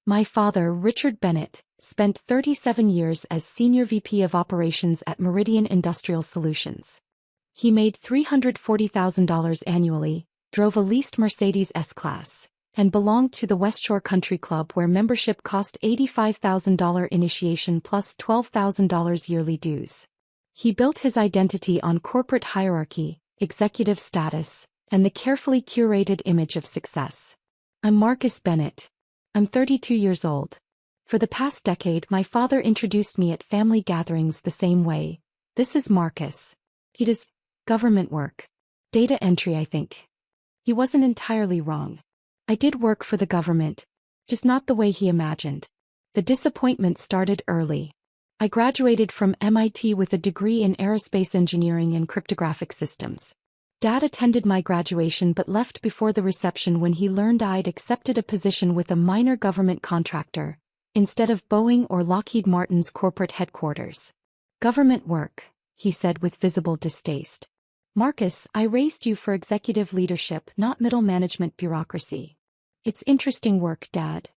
My father, Richard Bennett, spent 37 years as Senior VP of Operations at Meridian Industrial Solutions. He made $340,000 annually, drove a leased Mercedes S-Class, and belonged to the West Shore Country Club where membership cost $85,000 initiation plus $12,000 yearly dues. He built his identity on corporate hierarchy, executive status, and the carefully curated image of success. I'm Marcus Bennett. I'm 32 years old. For the past decade, my father introduced me at family gatherings the same way. This is Marcus. He does government work. Data entry, I think. He wasn't entirely wrong. I did work for the government, just not the way he imagined. The disappointment started early. I graduated from MIT with a degree in aerospace engineering and cryptographic systems. Dad attended my graduation but left before the reception when he learned I'd accepted a position with a minor government contractor, instead of Boeing or Lockheed Martin's corporate headquarters. Government work, he said with visible distaste. Marcus, I raised you for executive leadership, not middle management bureaucracy. It's interesting work, Dad.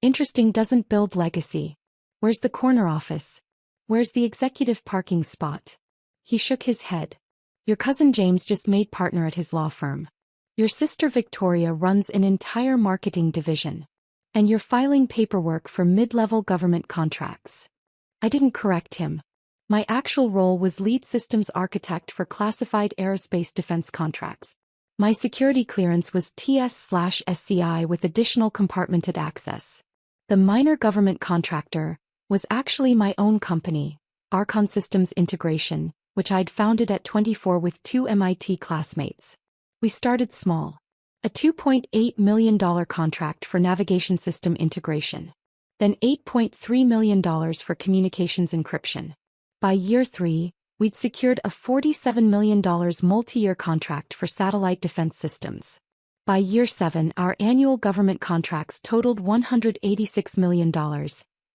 Interesting doesn't build legacy. Where's the corner office? Where's the executive parking spot? He shook his head. Your cousin James just made partner at his law firm. Your sister Victoria runs an entire marketing division. And you're filing paperwork for mid-level government contracts. I didn't correct him. My actual role was lead systems architect for classified aerospace defense contracts. My security clearance was TS/SCI with additional compartmented access. The minor government contractor was actually my own company, Archon Systems Integration, which I'd founded at 24 with two MIT classmates. We started small. A $2.8 million contract for navigation system integration. Then $8.3 million for communications encryption. By year 3, we'd secured a $47 million multi-year contract for satellite defense systems. By year 7, our annual government contracts totaled $186 million,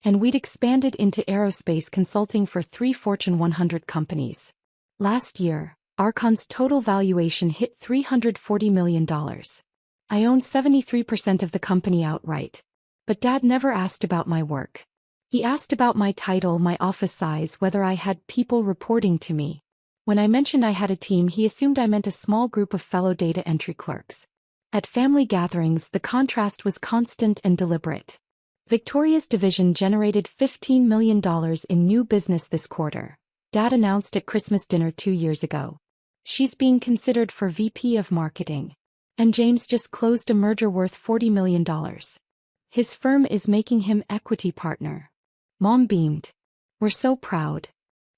and we'd expanded into aerospace consulting for 3 Fortune 100 companies. Last year, Archon's total valuation hit $340 million. I owned 73% of the company outright. But Dad never asked about my work. He asked about my title, my office size, whether I had people reporting to me. When I mentioned I had a team, he assumed I meant a small group of fellow data entry clerks. At family gatherings, the contrast was constant and deliberate. Victoria's division generated $15 million in new business this quarter, Dad announced at Christmas dinner 2 years ago. She's being considered for VP of Marketing. And James just closed a merger worth $40 million. His firm is making him equity partner. Mom beamed. We're so proud.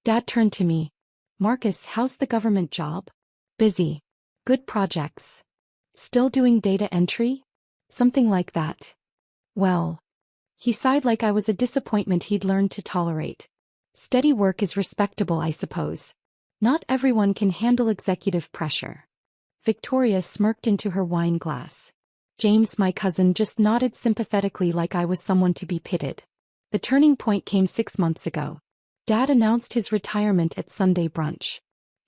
Dad turned to me. Marcus, how's the government job? Busy. Good projects. Still doing data entry? Something like that. Well. He sighed like I was a disappointment he'd learned to tolerate. Steady work is respectable, I suppose. Not everyone can handle executive pressure. Victoria smirked into her wine glass. James, my cousin, just nodded sympathetically like I was someone to be pitied. The turning point came 6 months ago. Dad announced his retirement at Sunday brunch.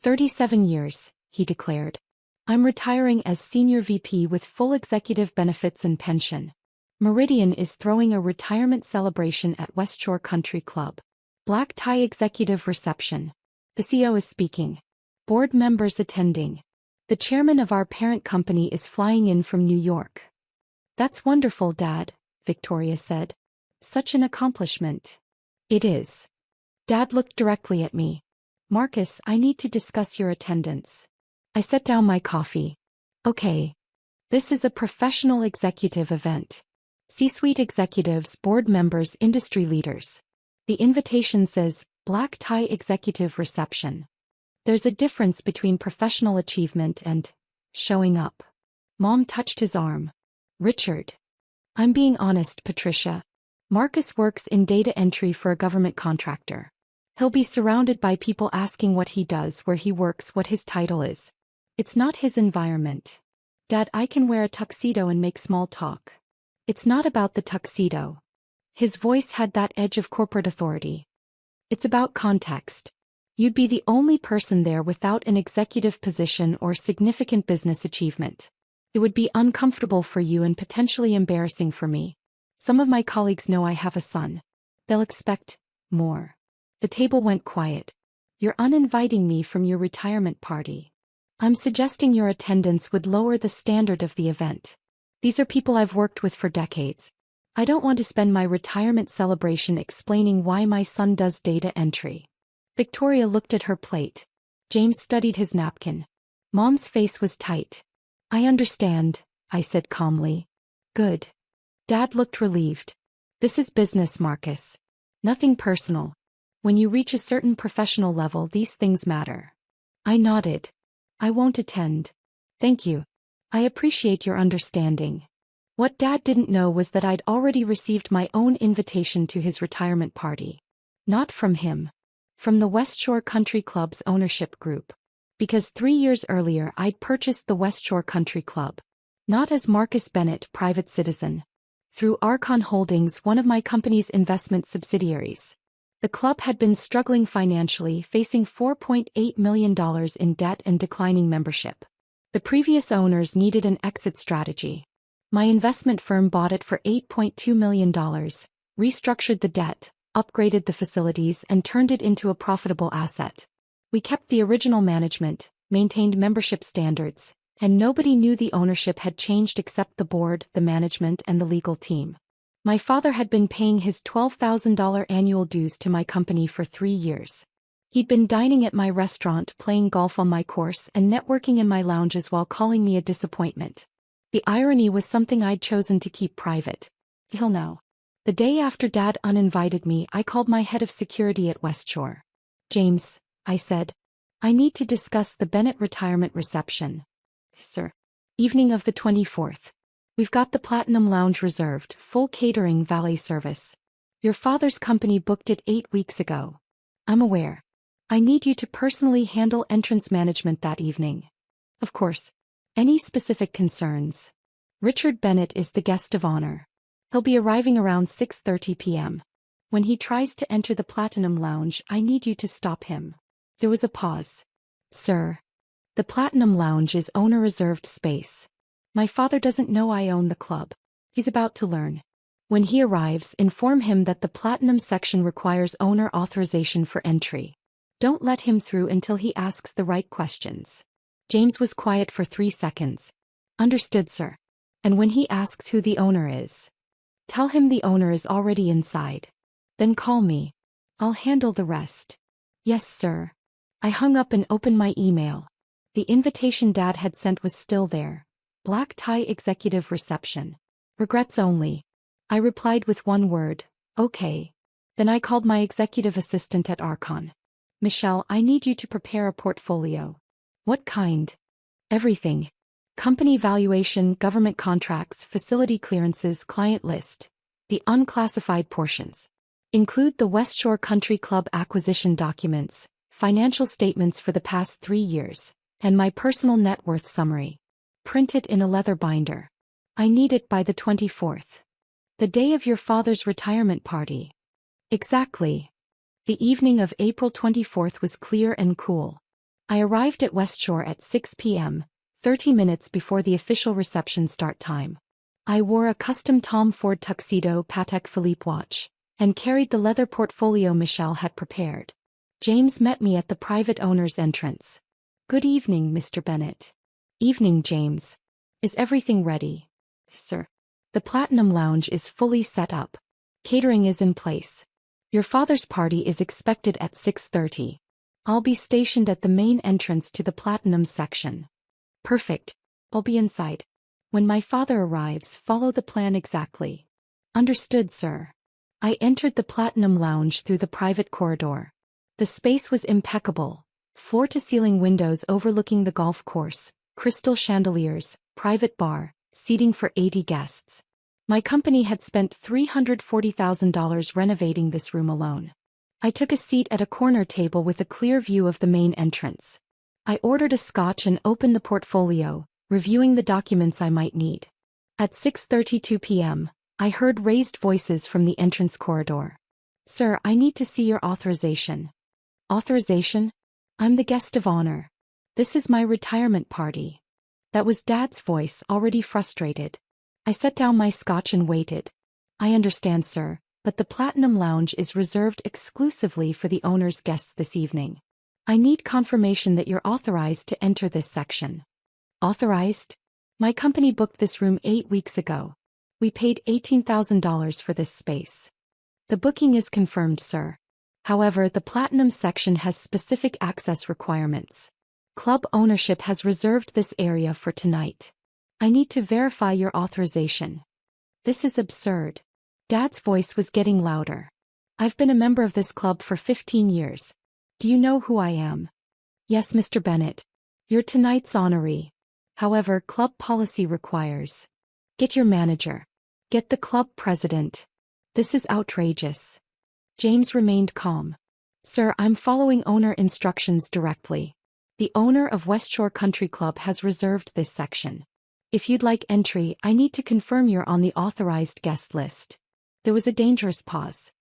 37 years, he declared. I'm retiring as Senior VP with full executive benefits and pension. Meridian is throwing a retirement celebration at West Shore Country Club. Black tie executive reception. The CEO is speaking. Board members attending. The chairman of our parent company is flying in from New York. That's wonderful, Dad, Victoria said. Such an accomplishment. It is. Dad looked directly at me. Marcus, I need to discuss your attendance. I set down my coffee. Okay. This is a professional executive event. C-suite executives, board members, industry leaders. The invitation says, Black tie executive reception. There's a difference between professional achievement and showing up. Mom touched his arm. Richard. I'm being honest, Patricia. Marcus works in data entry for a government contractor. He'll be surrounded by people asking what he does, where he works, what his title is. It's not his environment. Dad, I can wear a tuxedo and make small talk. It's not about the tuxedo. His voice had that edge of corporate authority. It's about context. You'd be the only person there without an executive position or significant business achievement. It would be uncomfortable for you and potentially embarrassing for me. Some of my colleagues know I have a son. They'll expect more. The table went quiet. You're uninviting me from your retirement party. I'm suggesting your attendance would lower the standard of the event. These are people I've worked with for decades. I don't want to spend my retirement celebration explaining why my son does data entry. Victoria looked at her plate. James studied his napkin. Mom's face was tight. I understand, I said calmly. Good. Dad looked relieved. This is business, Marcus. Nothing personal. When you reach a certain professional level, these things matter. I nodded. I won't attend. Thank you. I appreciate your understanding. What Dad didn't know was that I'd already received my own invitation to his retirement party. Not from him. From the West Shore Country Club's ownership group. Because 3 years earlier I'd purchased the West Shore Country Club. Not as Marcus Bennett, private citizen. Through Archon Holdings, one of my company's investment subsidiaries. The club had been struggling financially, facing $4.8 million in debt and declining membership. The previous owners needed an exit strategy. My investment firm bought it for $8.2 million, restructured the debt, upgraded the facilities, and turned it into a profitable asset. We kept the original management, maintained membership standards, and nobody knew the ownership had changed except the board, the management, and the legal team. My father had been paying his $12,000 annual dues to my company for 3 years. He'd been dining at my restaurant, playing golf on my course, and networking in my lounges while calling me a disappointment. The irony was something I'd chosen to keep private. He'll know. The day after Dad uninvited me, I called my head of security at West Shore. James, I said. I need to discuss the Bennett retirement reception. Sir. Evening of the 24th. We've got the Platinum Lounge reserved, full catering, valet service. Your father's company booked it 8 weeks ago. I'm aware. I need you to personally handle entrance management that evening. Of course. Any specific concerns? Richard Bennett is the guest of honor. He'll be arriving around 6:30 p.m. When he tries to enter the Platinum Lounge, I need you to stop him. There was a pause. Sir. The Platinum Lounge is owner-reserved space. My father doesn't know I own the club. He's about to learn. When he arrives, inform him that the Platinum section requires owner authorization for entry. Don't let him through until he asks the right questions. James was quiet for 3 seconds. Understood, sir. And when he asks who the owner is, tell him the owner is already inside. Then call me. I'll handle the rest. Yes, sir. I hung up and opened my email. The invitation Dad had sent was still there. Black tie executive reception. Regrets only. I replied with one word, okay. Then I called my executive assistant at Archon. Michelle, I need you to prepare a portfolio. What kind? Everything. Company valuation, government contracts, facility clearances, client list. The unclassified portions. Include the West Shore Country Club acquisition documents, financial statements for the past 3 years, and my personal net worth summary. Print it in a leather binder. I need it by the 24th. The day of your father's retirement party. Exactly. The evening of April 24th was clear and cool. I arrived at West Shore at 6 p.m., 30 minutes before the official reception start time. I wore a custom Tom Ford tuxedo Patek Philippe watch, and carried the leather portfolio Michelle had prepared. James met me at the private owner's entrance. Good evening, Mr. Bennett. Evening, James. Is everything ready? Sir. The Platinum Lounge is fully set up. Catering is in place. Your father's party is expected at 6:30. I'll be stationed at the main entrance to the Platinum section. Perfect. I'll be inside. When my father arrives, follow the plan exactly. Understood, sir. I entered the Platinum Lounge through the private corridor. The space was impeccable. Floor-to-ceiling windows overlooking the golf course, crystal chandeliers, private bar, seating for 80 guests. My company had spent $340,000 renovating this room alone. I took a seat at a corner table with a clear view of the main entrance. I ordered a scotch and opened the portfolio, reviewing the documents I might need. At 6:32 p.m., I heard raised voices from the entrance corridor. Sir, I need to see your authorization. Authorization? I'm the guest of honor. This is my retirement party. That was Dad's voice, already frustrated. I set down my scotch and waited. I understand, sir, but the Platinum Lounge is reserved exclusively for the owner's guests this evening. I need confirmation that you're authorized to enter this section. Authorized? My company booked this room 8 weeks ago. We paid $18,000 for this space. The booking is confirmed, sir. However, the Platinum section has specific access requirements. Club ownership has reserved this area for tonight. I need to verify your authorization. This is absurd. Dad's voice was getting louder. I've been a member of this club for 15 years. Do you know who I am? Yes, Mr. Bennett. You're tonight's honoree. However, club policy requires. Get your manager. Get the club president. This is outrageous. James remained calm. Sir, I'm following owner instructions directly. The owner of West Shore Country Club has reserved this section. If you'd like entry, I need to confirm you're on the authorized guest list. There was a dangerous pause.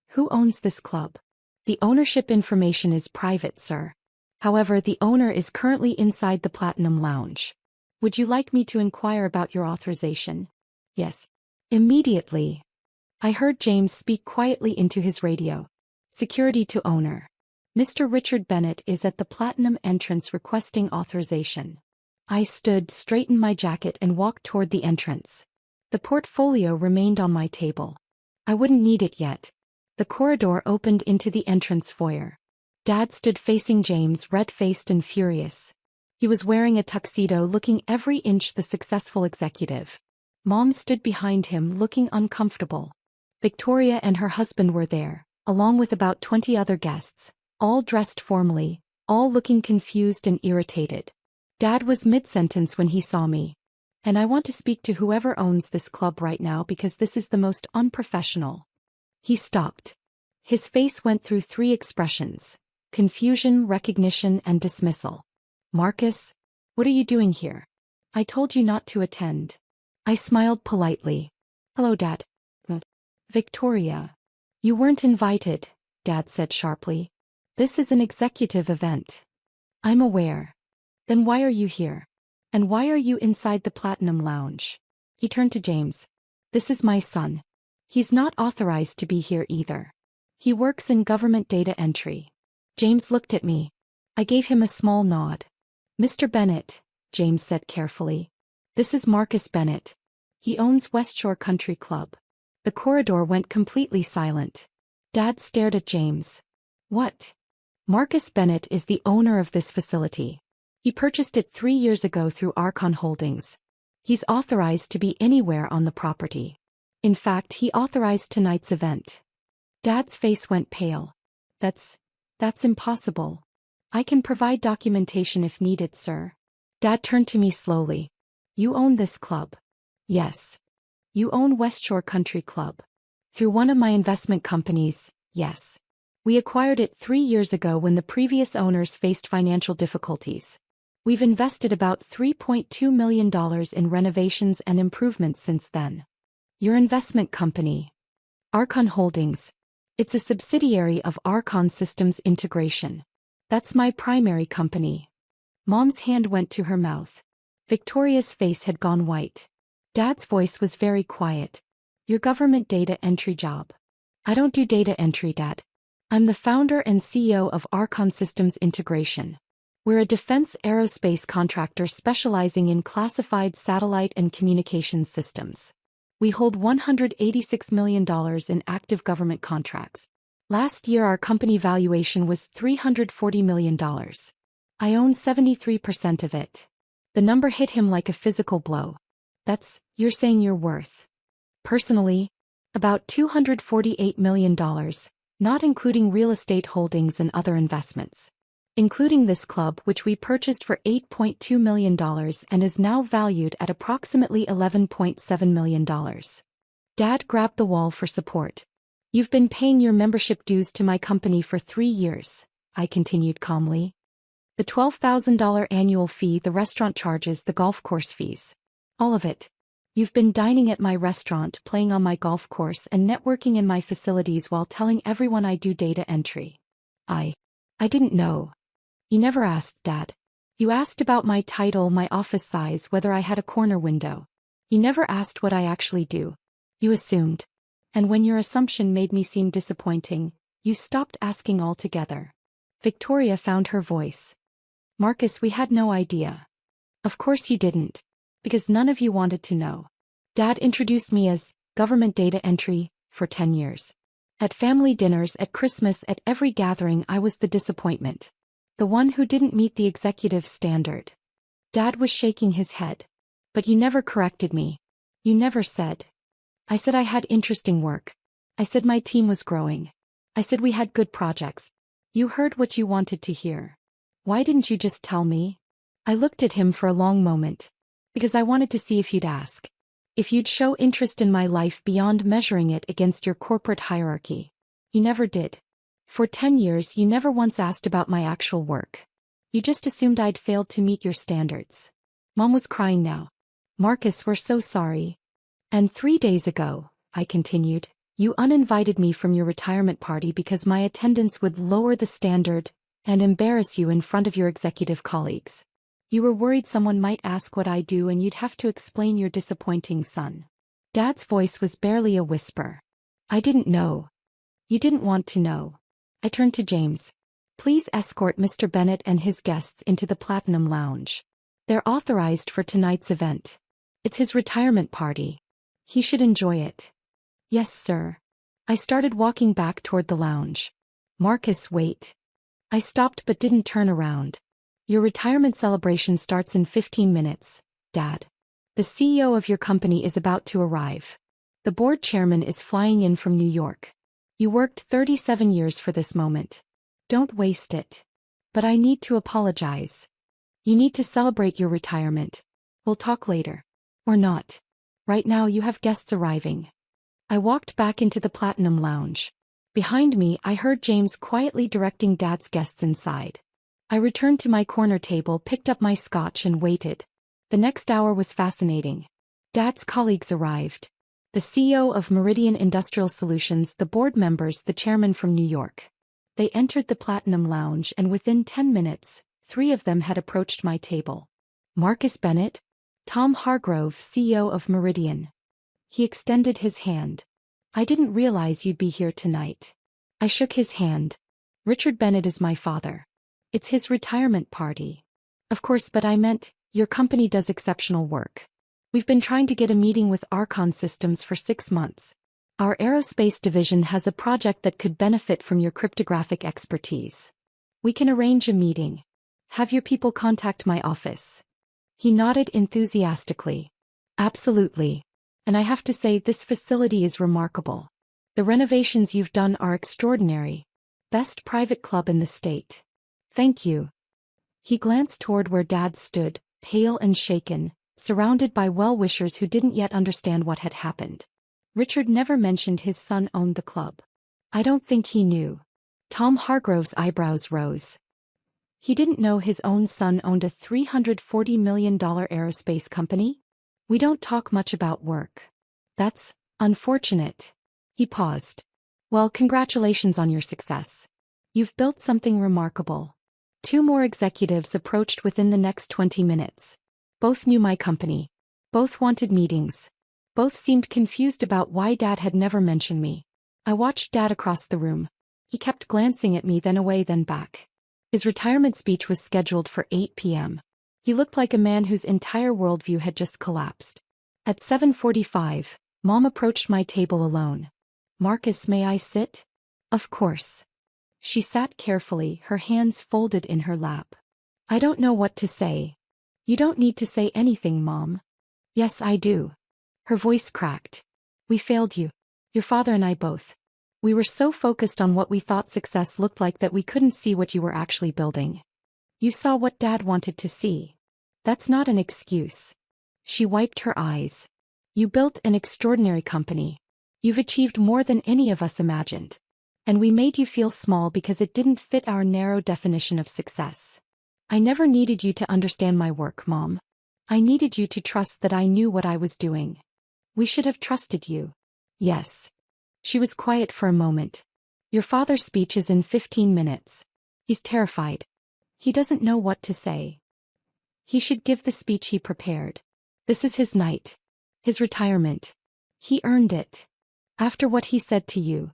Who owns this club? The ownership information is private, sir. However, the owner is currently inside the Platinum Lounge. Would you like me to inquire about your authorization? Yes. Immediately. I heard James speak quietly into his radio. Security to owner. Mr. Richard Bennett is at the Platinum entrance requesting authorization. I stood, straightened my jacket and walked toward the entrance. The portfolio remained on my table. I wouldn't need it yet. The corridor opened into the entrance foyer. Dad stood facing James, red-faced and furious. He was wearing a tuxedo, looking every inch the successful executive. Mom stood behind him, looking uncomfortable. Victoria and her husband were there, along with about 20 other guests, all dressed formally, all looking confused and irritated. Dad was mid-sentence when he saw me. And I want to speak to whoever owns this club right now because this is the most unprofessional. He stopped. His face went through 3 expressions: confusion, recognition, and dismissal. Marcus, what are you doing here? I told you not to attend. I smiled politely. Hello, Dad. Victoria. You weren't invited, Dad said sharply. This is an executive event. I'm aware. Then why are you here? And why are you inside the Platinum Lounge? He turned to James. This is my son. He's not authorized to be here either. He works in government data entry. James looked at me. I gave him a small nod. Mr. Bennett, James said carefully. This is Marcus Bennett. He owns West Shore Country Club. The corridor went completely silent. Dad stared at James. What? Marcus Bennett is the owner of this facility. He purchased it 3 years ago through Archon Holdings. He's authorized to be anywhere on the property. In fact, he authorized tonight's event. Dad's face went pale. That's impossible. I can provide documentation if needed, sir. Dad turned to me slowly. You own this club? Yes. You own West Shore Country Club. Through one of my investment companies, yes. We acquired it 3 years ago when the previous owners faced financial difficulties. We've invested about $3.2 million in renovations and improvements since then. Your investment company. Archon Holdings. It's a subsidiary of Archon Systems Integration. That's my primary company. Mom's hand went to her mouth. Victoria's face had gone white. Dad's voice was very quiet. Your government data entry job. I don't do data entry, Dad. I'm the founder and CEO of Archon Systems Integration. We're a defense aerospace contractor specializing in classified satellite and communications systems. We hold $186 million in active government contracts. Last year our company valuation was $340 million. I own 73% of it. The number hit him like a physical blow. You're saying you're worth. Personally, about $248 million, not including real estate holdings and other investments. Including this club, which we purchased for $8.2 million and is now valued at approximately $11.7 million. Dad grabbed the wall for support. You've been paying your membership dues to my company for 3 years, I continued calmly. The $12,000 annual fee the restaurant charges, the golf course fees. All of it. You've been dining at my restaurant, playing on my golf course and networking in my facilities while telling everyone I do data entry. I didn't know. You never asked, Dad. You asked about my title, my office size, whether I had a corner window. You never asked what I actually do. You assumed. And when your assumption made me seem disappointing, you stopped asking altogether. Victoria found her voice. Marcus, we had no idea. Of course you didn't. Because none of you wanted to know. Dad introduced me as government data entry for 10 years. At family dinners, at Christmas, at every gathering, I was the disappointment. The one who didn't meet the executive standard. Dad was shaking his head. But you never corrected me. You never said. I said I had interesting work. I said my team was growing. I said we had good projects. You heard what you wanted to hear. Why didn't you just tell me? I looked at him for a long moment. Because I wanted to see if you'd ask. If you'd show interest in my life beyond measuring it against your corporate hierarchy. You never did. For 10 years you never once asked about my actual work. You just assumed I'd failed to meet your standards. Mom was crying now. Marcus, we're so sorry. And 3 days ago, I continued, you uninvited me from your retirement party because my attendance would lower the standard and embarrass you in front of your executive colleagues. You were worried someone might ask what I do and you'd have to explain your disappointing son. Dad's voice was barely a whisper. I didn't know. You didn't want to know. I turned to James. Please escort Mr. Bennett and his guests into the Platinum Lounge. They're authorized for tonight's event. It's his retirement party. He should enjoy it. Yes, sir. I started walking back toward the lounge. Marcus, wait. I stopped but didn't turn around. Your retirement celebration starts in 15 minutes, Dad. The CEO of your company is about to arrive. The board chairman is flying in from New York. You worked 37 years for this moment. Don't waste it. But I need to apologize. You need to celebrate your retirement. We'll talk later. Or not. Right now you have guests arriving. I walked back into the Platinum Lounge. Behind me I heard James quietly directing Dad's guests inside. I returned to my corner table, picked up my scotch and waited. The next hour was fascinating. Dad's colleagues arrived. The CEO of Meridian Industrial Solutions, the board members, the chairman from New York. They entered the Platinum Lounge and within 10 minutes, 3 of them had approached my table. Marcus Bennett? Tom Hargrove, CEO of Meridian. He extended his hand. I didn't realize you'd be here tonight. I shook his hand. Richard Bennett is my father. It's his retirement party. Of course, but I meant, your company does exceptional work. We've been trying to get a meeting with Archon Systems for 6 months. Our aerospace division has a project that could benefit from your cryptographic expertise. We can arrange a meeting. Have your people contact my office. He nodded enthusiastically. Absolutely. And I have to say this facility is remarkable. The renovations you've done are extraordinary. Best private club in the state. Thank you. He glanced toward where Dad stood, pale and shaken, surrounded by well-wishers who didn't yet understand what had happened. Richard never mentioned his son owned the club. I don't think he knew. Tom Hargrove's eyebrows rose. He didn't know his own son owned a $340 million aerospace company? We don't talk much about work. That's unfortunate. He paused. Well, congratulations on your success. You've built something remarkable. 2 more executives approached within the next 20 minutes. Both knew my company. Both wanted meetings. Both seemed confused about why Dad had never mentioned me. I watched Dad across the room. He kept glancing at me, then away, then back. His retirement speech was scheduled for 8 p.m. He looked like a man whose entire worldview had just collapsed. At 7:45, Mom approached my table alone. Marcus, may I sit? Of course. She sat carefully, her hands folded in her lap. I don't know what to say. You don't need to say anything, Mom. Yes, I do. Her voice cracked. We failed you. Your father and I both. We were so focused on what we thought success looked like that we couldn't see what you were actually building. You saw what Dad wanted to see. That's not an excuse. She wiped her eyes. You built an extraordinary company. You've achieved more than any of us imagined. And we made you feel small because it didn't fit our narrow definition of success. I never needed you to understand my work, Mom. I needed you to trust that I knew what I was doing. We should have trusted you. Yes. She was quiet for a moment. Your father's speech is in 15 minutes. He's terrified. He doesn't know what to say. He should give the speech he prepared. This is his night. His retirement. He earned it. After what he said to you.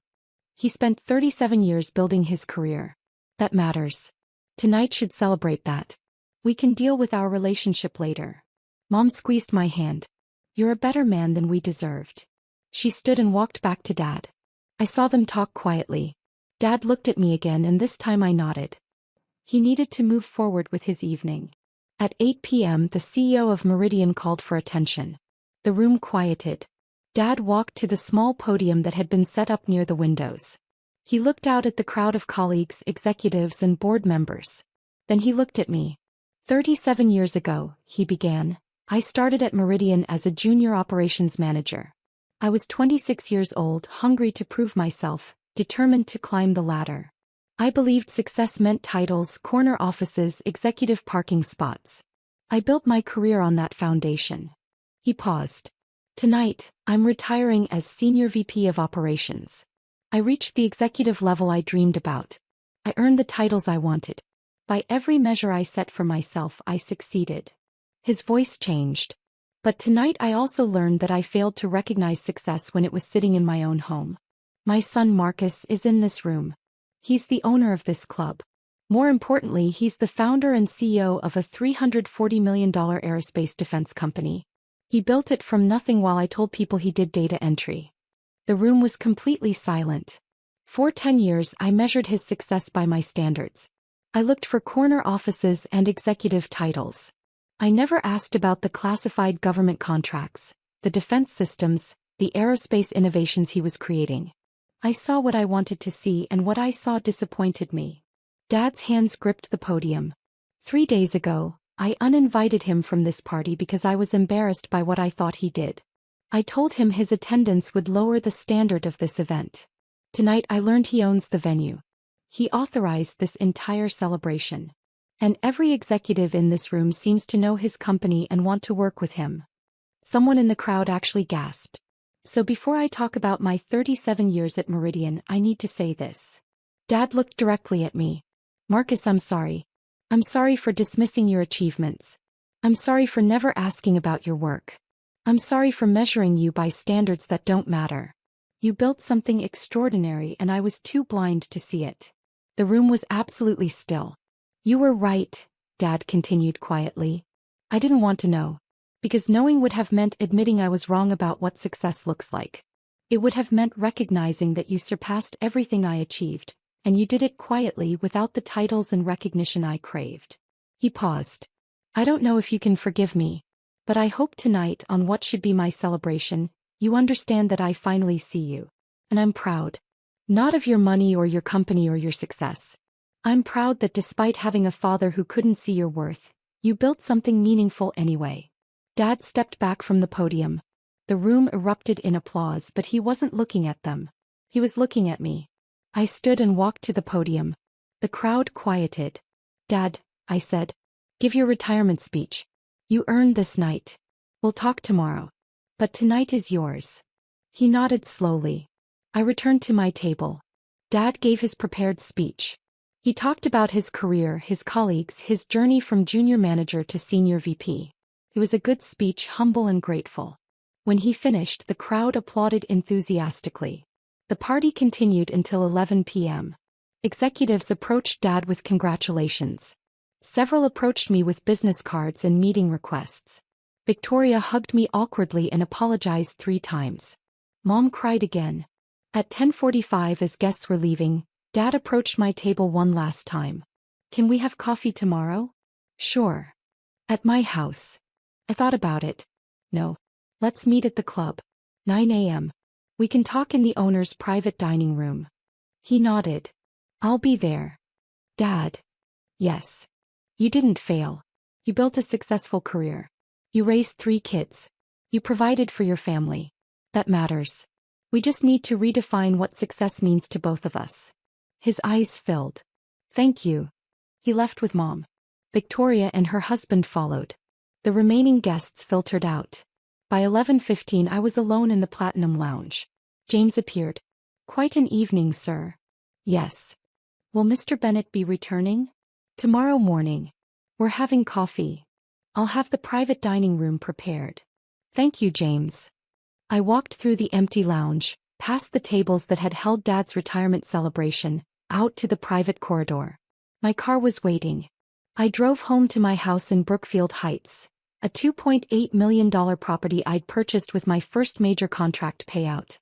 He spent 37 years building his career. That matters. Tonight should celebrate that. We can deal with our relationship later. Mom squeezed my hand. You're a better man than we deserved. She stood and walked back to Dad. I saw them talk quietly. Dad looked at me again and this time I nodded. He needed to move forward with his evening. At 8 p.m. the CEO of Meridian called for attention. The room quieted. Dad walked to the small podium that had been set up near the windows. He looked out at the crowd of colleagues, executives and board members. Then he looked at me. 37 years ago, he began, I started at Meridian as a junior operations manager. I was 26 years old, hungry to prove myself, determined to climb the ladder. I believed success meant titles, corner offices, executive parking spots. I built my career on that foundation. He paused. Tonight, I'm retiring as Senior VP of Operations. I reached the executive level I dreamed about. I earned the titles I wanted. By every measure I set for myself, I succeeded. His voice changed. But tonight I also learned that I failed to recognize success when it was sitting in my own home. My son Marcus is in this room. He's the owner of this club. More importantly, he's the founder and CEO of a $340 million aerospace defense company. He built it from nothing while I told people he did data entry. The room was completely silent. For 10 years I measured his success by my standards. I looked for corner offices and executive titles. I never asked about the classified government contracts, the defense systems, the aerospace innovations he was creating. I saw what I wanted to see and what I saw disappointed me. Dad's hands gripped the podium. 3 days ago, I uninvited him from this party because I was embarrassed by what I thought he did. I told him his attendance would lower the standard of this event. Tonight I learned he owns the venue. He authorized this entire celebration. And every executive in this room seems to know his company and want to work with him. Someone in the crowd actually gasped. So before I talk about my 37 years at Meridian, I need to say this. Dad looked directly at me. Marcus, I'm sorry. I'm sorry for dismissing your achievements. I'm sorry for never asking about your work. I'm sorry for measuring you by standards that don't matter. You built something extraordinary and I was too blind to see it. The room was absolutely still. You were right, Dad continued quietly. I didn't want to know. Because knowing would have meant admitting I was wrong about what success looks like. It would have meant recognizing that you surpassed everything I achieved, and you did it quietly without the titles and recognition I craved. He paused. I don't know if you can forgive me, but I hope tonight on what should be my celebration, you understand that I finally see you. And I'm proud. Not of your money or your company or your success. I'm proud that despite having a father who couldn't see your worth, you built something meaningful anyway. Dad stepped back from the podium. The room erupted in applause, but he wasn't looking at them. He was looking at me. I stood and walked to the podium. The crowd quieted. Dad, I said, give your retirement speech. You earned this night. We'll talk tomorrow. But tonight is yours. He nodded slowly. I returned to my table. Dad gave his prepared speech. He talked about his career, his colleagues, his journey from junior manager to senior VP. It was a good speech, humble and grateful. When he finished, the crowd applauded enthusiastically. The party continued until 11 p.m. Executives approached Dad with congratulations. Several approached me with business cards and meeting requests. Victoria hugged me awkwardly and apologized 3 times. Mom cried again. At 10:45, as guests were leaving, Dad approached my table one last time. Can we have coffee tomorrow? Sure. At my house. I thought about it. No. Let's meet at the club. 9 a.m. We can talk in the owner's private dining room. He nodded. I'll be there. Dad. Yes. You didn't fail. You built a successful career. You raised 3 kids. You provided for your family. That matters. We just need to redefine what success means to both of us. His eyes filled. Thank you. He left with Mom. Victoria and her husband followed. The remaining guests filtered out. By 11:15 I was alone in the Platinum Lounge. James appeared. Quite an evening, sir. Yes. Will Mr. Bennett be returning? Tomorrow morning. We're having coffee. I'll have the private dining room prepared. Thank you, James. I walked through the empty lounge, past the tables that had held Dad's retirement celebration, out to the private corridor. My car was waiting. I drove home to my house in Brookfield Heights, a $2.8 million property I'd purchased with my first major contract payout.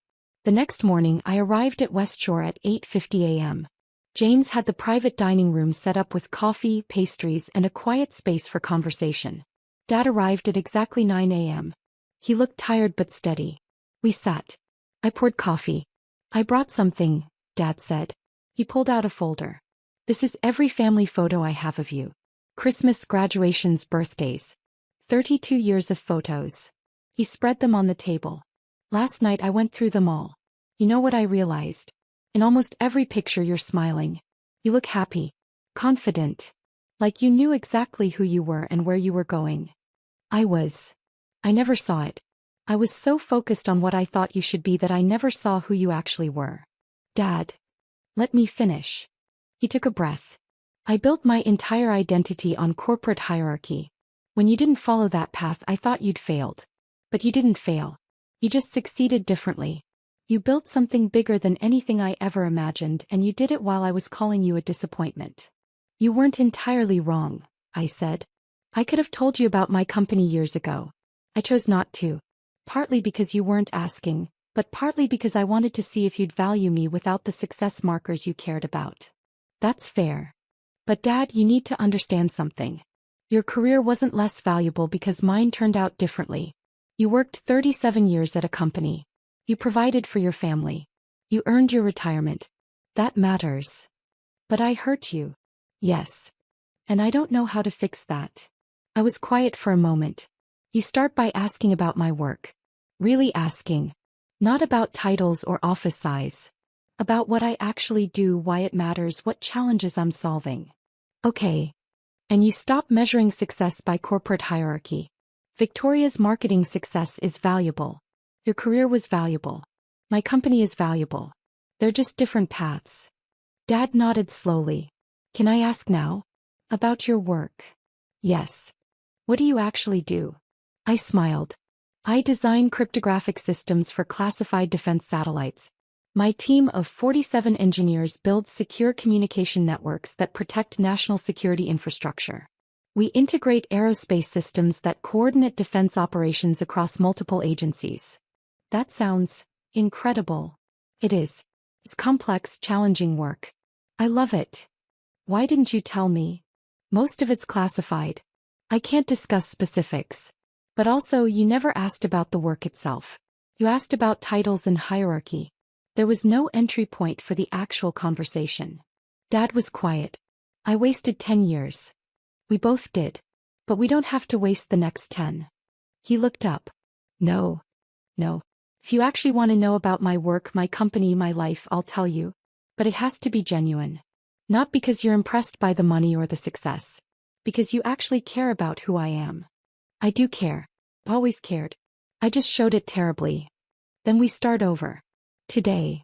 The next morning I arrived at West Shore at 8:50 a.m. James had the private dining room set up with coffee, pastries, and a quiet space for conversation. Dad arrived at exactly 9 a.m. He looked tired but steady. We sat. I poured coffee. "I brought something," Dad said. He pulled out a folder. "This is every family photo I have of you. Christmas, graduations, birthdays. 32 years of photos." He spread them on the table. "Last night I went through them all. You know what I realized? In almost every picture you're smiling. You look happy. Confident. Like you knew exactly who you were and where you were going. I never saw it. I was so focused on what I thought you should be that I never saw who you actually were." "Dad. Let me finish." He took a breath. "I built my entire identity on corporate hierarchy. When you didn't follow that path, I thought you'd failed. But you didn't fail. You just succeeded differently. You built something bigger than anything I ever imagined, and you did it while I was calling you a disappointment." "You weren't entirely wrong," I said. "I could have told you about my company years ago. I chose not to. Partly because you weren't asking, but partly because I wanted to see if you'd value me without the success markers you cared about." "That's fair. But Dad, you need to understand something. Your career wasn't less valuable because mine turned out differently. You worked 37 years at a company. You provided for your family. You earned your retirement. That matters. But I hurt you." "Yes. And I don't know how to fix that." I was quiet for a moment. "You start by asking about my work. Really asking. Not about titles or office size. About what I actually do, why it matters, what challenges I'm solving." "Okay. And you stop measuring success by corporate hierarchy. Victoria's marketing success is valuable. Your career was valuable. My company is valuable. They're just different paths." Dad nodded slowly. "Can I ask now? About your work?" "Yes. What do you actually do?" I smiled. "I design cryptographic systems for classified defense satellites. My team of 47 engineers builds secure communication networks that protect national security infrastructure. We integrate aerospace systems that coordinate defense operations across multiple agencies." "That sounds incredible." "It is. It's complex, challenging work. I love it." "Why didn't you tell me?" "Most of it's classified. I can't discuss specifics. But also, you never asked about the work itself. You asked about titles and hierarchy. There was no entry point for the actual conversation." Dad was quiet. "I wasted 10 years. We both did. But we don't have to waste the next 10. He looked up. No. If you actually want to know about my work, my company, my life, I'll tell you. But it has to be genuine. Not because you're impressed by the money or the success. Because you actually care about who I am." "I do care. Always cared. I just showed it terribly." "Then we start over. Today."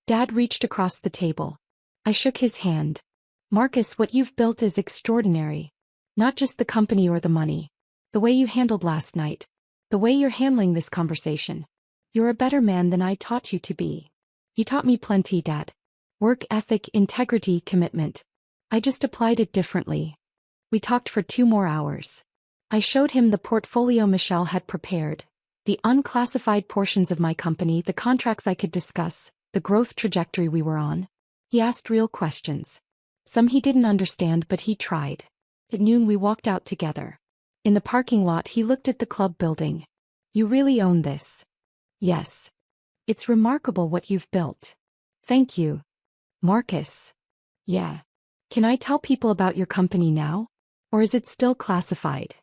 Dad reached across the table. I shook his hand. "Marcus, what you've built is extraordinary. Not just the company or the money. The way you handled last night. The way you're handling this conversation. You're a better man than I taught you to be." "You taught me plenty, Dad. Work ethic, integrity, commitment. I just applied it differently." We talked for 2 more hours. I showed him the portfolio Michelle had prepared, the unclassified portions of my company, the contracts I could discuss, the growth trajectory we were on. He asked real questions. Some he didn't understand, but he tried. At noon we walked out together. In the parking lot he looked at the club building. "You really own this." "Yes. It's remarkable what you've built." "Thank you." "Marcus." "Yeah. Can I tell people about your company now? Or is it still classified?"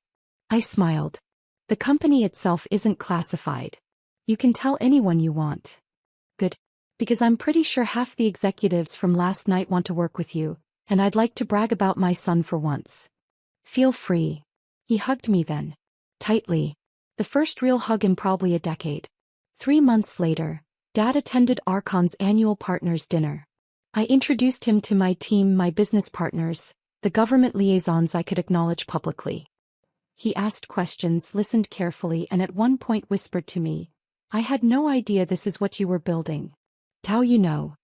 I smiled. "The company itself isn't classified. You can tell anyone you want." "Good. Because I'm pretty sure half the executives from last night want to work with you, and I'd like to brag about my son for once." "Feel free." He hugged me then. Tightly. The first real hug in probably a decade. 3 months later, Dad attended Archon's annual partners' dinner. I introduced him to my team, my business partners, the government liaisons I could acknowledge publicly. He asked questions, listened carefully, and at one point whispered to me, I had no idea this is what you were building. How you know?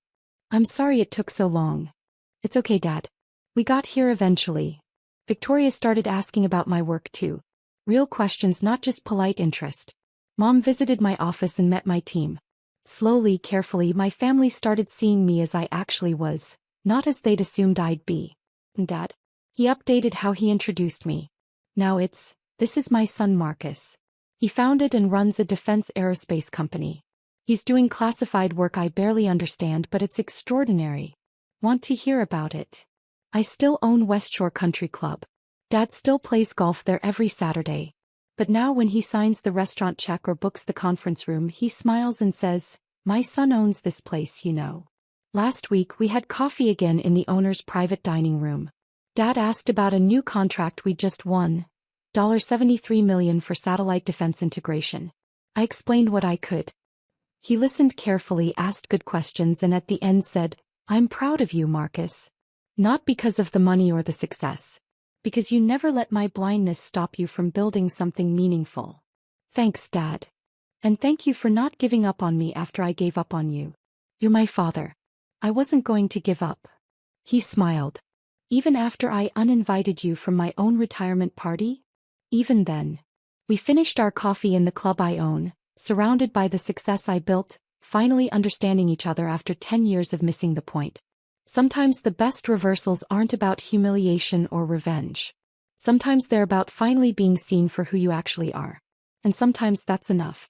I'm sorry it took so long. It's okay, Dad. We got here eventually. Victoria started asking about my work too. Real questions, not just polite interest. Mom visited my office and met my team. Slowly, carefully, my family started seeing me as I actually was, not as they'd assumed I'd be. And Dad? He updated how he introduced me. Now this is my son Marcus. He founded and runs a defense aerospace company. He's doing classified work I barely understand, but it's extraordinary. Want to hear about it? I still own West Shore Country Club. Dad still plays golf there every Saturday. But now when he signs the restaurant check or books the conference room, he smiles and says, "My son owns this place, you know." Last week we had coffee again in the owner's private dining room. Dad asked about a new contract we just won, $73 million for satellite defense integration. I explained what I could. He listened carefully, asked good questions, and at the end said, "I'm proud of you, Marcus. Not because of the money or the success. Because you never let my blindness stop you from building something meaningful. Thanks, Dad. And thank you for not giving up on me after I gave up on you. You're my father. I wasn't going to give up." He smiled. "Even after I uninvited you from my own retirement party? Even then." We finished our coffee in the club I own, surrounded by the success I built, finally understanding each other after 10 years of missing the point. Sometimes the best reversals aren't about humiliation or revenge. Sometimes they're about finally being seen for who you actually are. And sometimes that's enough.